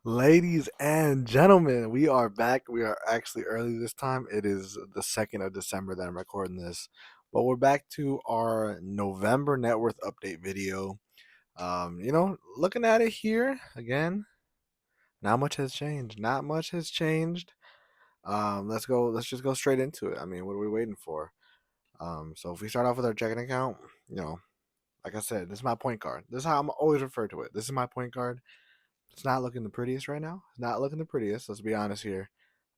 Ladies and gentlemen, we are back. We are actually early this time. It is the 2nd of December that I'm recording this. But we're back to our November net worth update video. Looking at it here again, not much has changed. Not much has changed. Let's just go straight into it. I mean, what are we waiting for? So if we start off with our checking account, you know, like I said, this is my point guard. This is how I'm always referred to it. This is my point guard. It's not looking the prettiest right now. It's not looking the prettiest. Let's be honest here.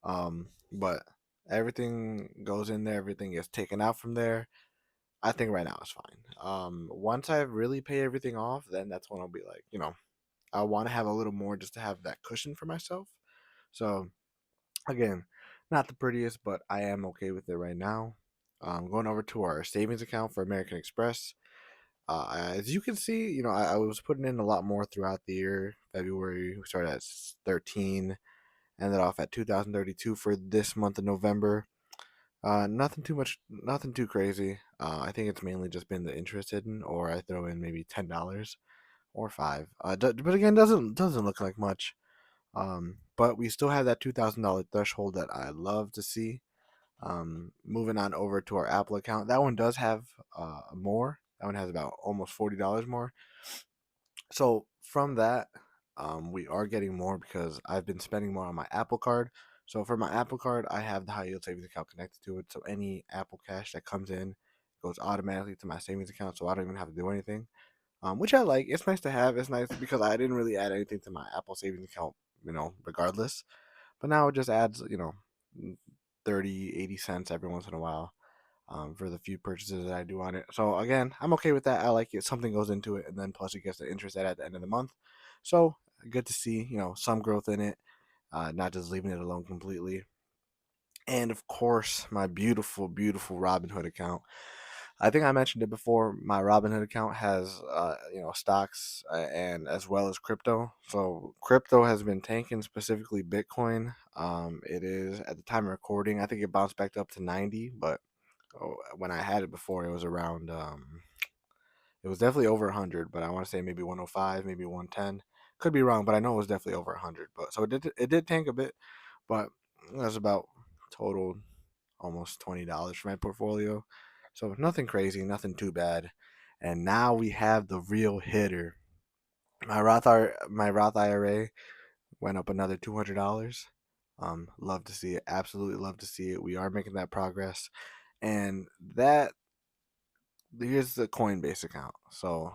But everything goes in there. Everything gets taken out from there. I think right now it's fine. Once I really pay everything off, then that's when I'll be like, I want to have a little more just to have that cushion for myself. So again, not the prettiest, but I am okay with it right now. Going over to our savings account for American Express. As you can see, I was putting in a lot more throughout the year. February, we started at 13, ended off at 2032 for this month of November. Nothing too much, nothing too crazy. I think it's mainly just been the interest hidden, or I throw in maybe $10 or five. But again, doesn't look like much. But we still have that $2,000 threshold that I love to see. Moving on over to our Apple account, that one does have more. That one has about almost $40 more. So from that, we are getting more because I've been spending more on my Apple Card. So for my Apple Card, I have the high yield savings account connected to it. So any Apple cash that comes in goes automatically to my savings account. So I don't even have to do anything, which I like. It's nice to have. It's nice because I didn't really add anything to my Apple savings account, regardless. But now it just adds, 30, 80 cents every once in a while, for the few purchases that I do on it. So again, I'm okay with that. I like it. Something goes into it, and then plus it gets the interest at the end of the month. So good to see, some growth in it, not just leaving it alone completely. And of course, my beautiful, beautiful Robinhood account. I think I mentioned it before. My Robinhood account has, stocks, and as well as crypto. So crypto has been tanking, specifically Bitcoin. It is at the time of recording. I think it bounced back up to 90, but when I had it before, it was around. It was definitely over 100, but I want to say maybe 105, maybe 110. Could be wrong, but I know it was definitely over 100. But so it did tank a bit, but that's about total almost $20 for my portfolio. So nothing crazy, nothing too bad. And now we have the real hitter. My Roth IRA went up another $200. Love to see it. Absolutely love to see it. We are making that progress, and that here's the Coinbase account. So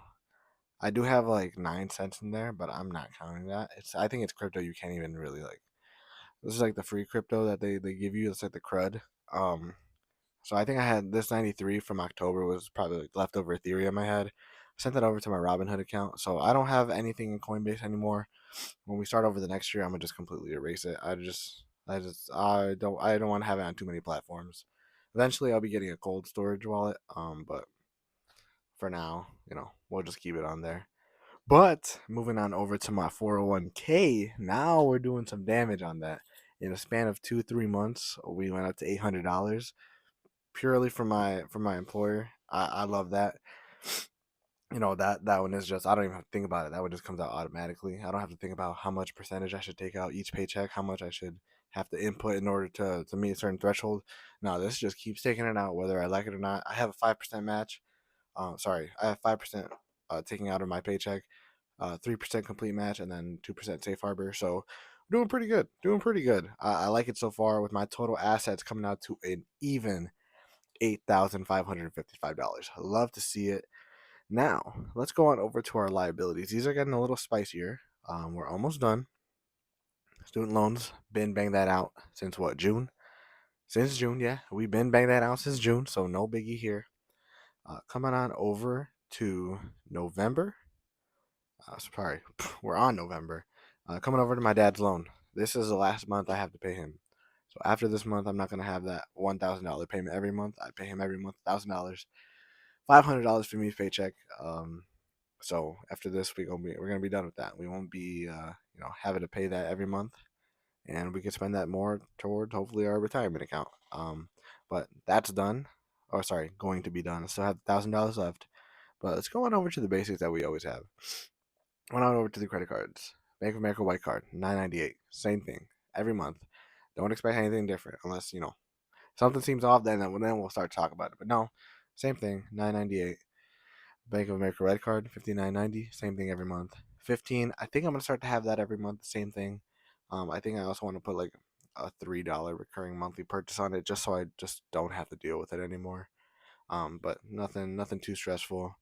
I do have like 9 cents in there, but I'm not counting that. I think it's crypto you can't even really like. This is like the free crypto that they give you. It's like the crud. Um, so I think I had this 93 from October was probably like leftover Ethereum I had. I sent that over to my Robinhood account. So I don't have anything in Coinbase anymore. When we start over the next year, I'm gonna just completely erase it. I don't want to have it on too many platforms. Eventually I'll be getting a cold storage wallet. But for now, we'll just keep it on there. But moving on over to my 401k, now we're doing some damage on that. In a span of 2 3 months, we went up to $800 purely from my employer. I love that. That one is just I don't even have to think about it. That one just comes out automatically. I don't have to think about how much percentage I should take out each paycheck, how much I should have to input in order to meet a certain threshold. No, this just keeps taking it out whether I like it or not. I have a 5% match. Sorry, I have 5% taking out of my paycheck, 3% complete match, and then 2% safe harbor. So doing pretty good. Doing pretty good. I like it so far with my total assets coming out to an even $8,555. I love to see it. Now let's go on over to our liabilities. These are getting a little spicier. We're almost done. Student loans, been bang that out since what, June? Since June, yeah, we've been bang that out since June, so no biggie here. Coming on over to November. Sorry, we're on November. Coming over to my dad's loan. This is the last month I have to pay him. So after this month, I'm not gonna have that $1,000 payment every month. I pay him every month $1,000, $500 from each paycheck. So after this, we're gonna be done with that. We won't be having to pay that every month, and we can spend that more towards hopefully our retirement account. But that's done. Oh, sorry, going to be done. I still have $1,000 left. But let's go on over to the basics that we always have. Went on over to the credit cards. Bank of America White Card, 9.98. Same thing every month. Don't expect anything different unless something seems off. Then we'll start talking about it. But no, same thing, 9.98. Bank of America Red Card, 59.90. Same thing every month. 15. I think I'm gonna start to have that every month. Same thing. I think I also want to put like a $3 recurring monthly purchase on it, just so I just don't have to deal with it anymore. But nothing too stressful.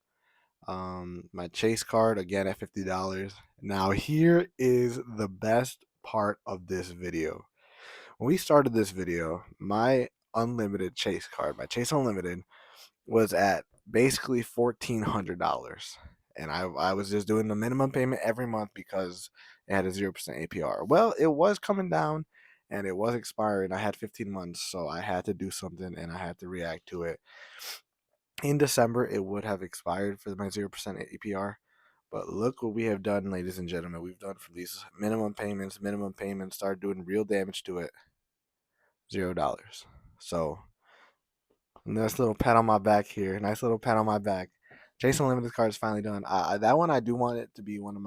My Chase card again at $50. Now here is the best part of this video. When we started this video, my unlimited Chase card, my Chase Unlimited, was at basically $1,400, and I was just doing the minimum payment every month because it had a 0% APR. Well, it was coming down, and it was expiring. I had 15 months, so I had to do something, and I had to react to it. In December, it would have expired for my 0% APR. But look what we have done, ladies and gentlemen. We've done from these minimum payments, started doing real damage to it. $0. So nice little pat on my back here. Nice little pat on my back. Jason Limited card is finally done. That one I do want it to be one of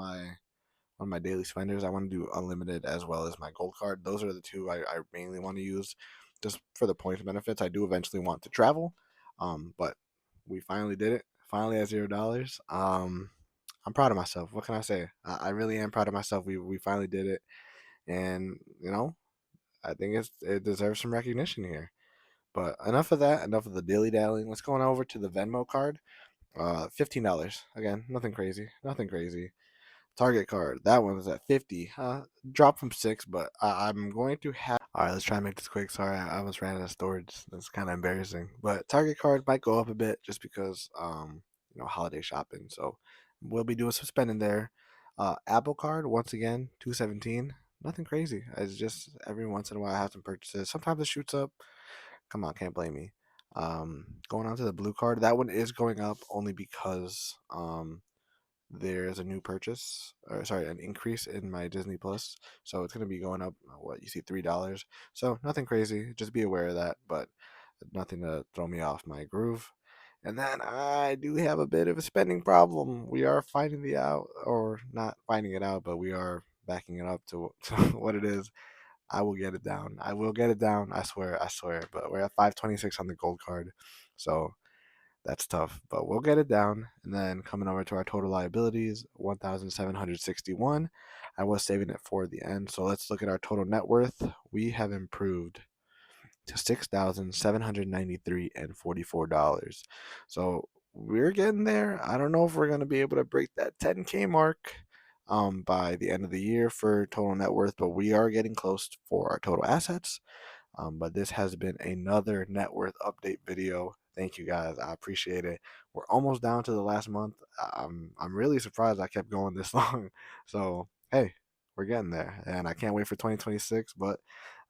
my daily spenders. I want to do unlimited as well as my gold card. Those are the two I mainly want to use, just for the points benefits. I do eventually want to travel, but we finally did it. Finally at $0. I'm proud of myself. What can I say? I really am proud of myself. We finally did it, and I think it deserves some recognition here. But enough of that. Enough of the dilly dallying. Let's go on over to the Venmo card. $15. Again, nothing crazy. Nothing crazy. Target card. That one was at 50. Dropped from 6, but I'm going to have. All right, let's try and make this quick. Sorry, I almost ran out of storage. That's kind of embarrassing. But Target card might go up a bit just because holiday shopping. So we'll be doing some spending there. Apple card once again, 217. Nothing crazy. It's just every once in a while I have some purchases. Sometimes it shoots up. Come on, can't blame me. Going on to the blue card, that one is going up only because there's a new purchase, or sorry, an increase in my Disney Plus. So it's going to be going up, what you see, $3. So nothing crazy. Just be aware of that, but nothing to throw me off my groove. And then I do have a bit of a spending problem. We are finding the out, or not finding it out, but we are backing it up to, to what it is. I will get it down. I will get it down. I swear. I swear. But we're at 526 on the gold card. So that's tough, but we'll get it down. And then coming over to our total liabilities, 1,761. I was saving it for the end. So let's look at our total net worth. We have improved to $6,793 and $44. So we're getting there. I don't know if we're gonna be able to break that 10K mark by the end of the year for total net worth, but we are getting close for our total assets. But this has been another net worth update video. Thank you guys. I appreciate it. We're almost down to the last month. I'm really surprised I kept going this long. So hey, we're getting there, and I can't wait for 2026. But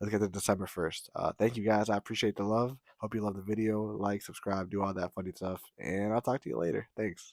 let's get to December 1st. Thank you guys. I appreciate the love. Hope you love the video. Like, subscribe, do all that funny stuff, and I'll talk to you later. Thanks.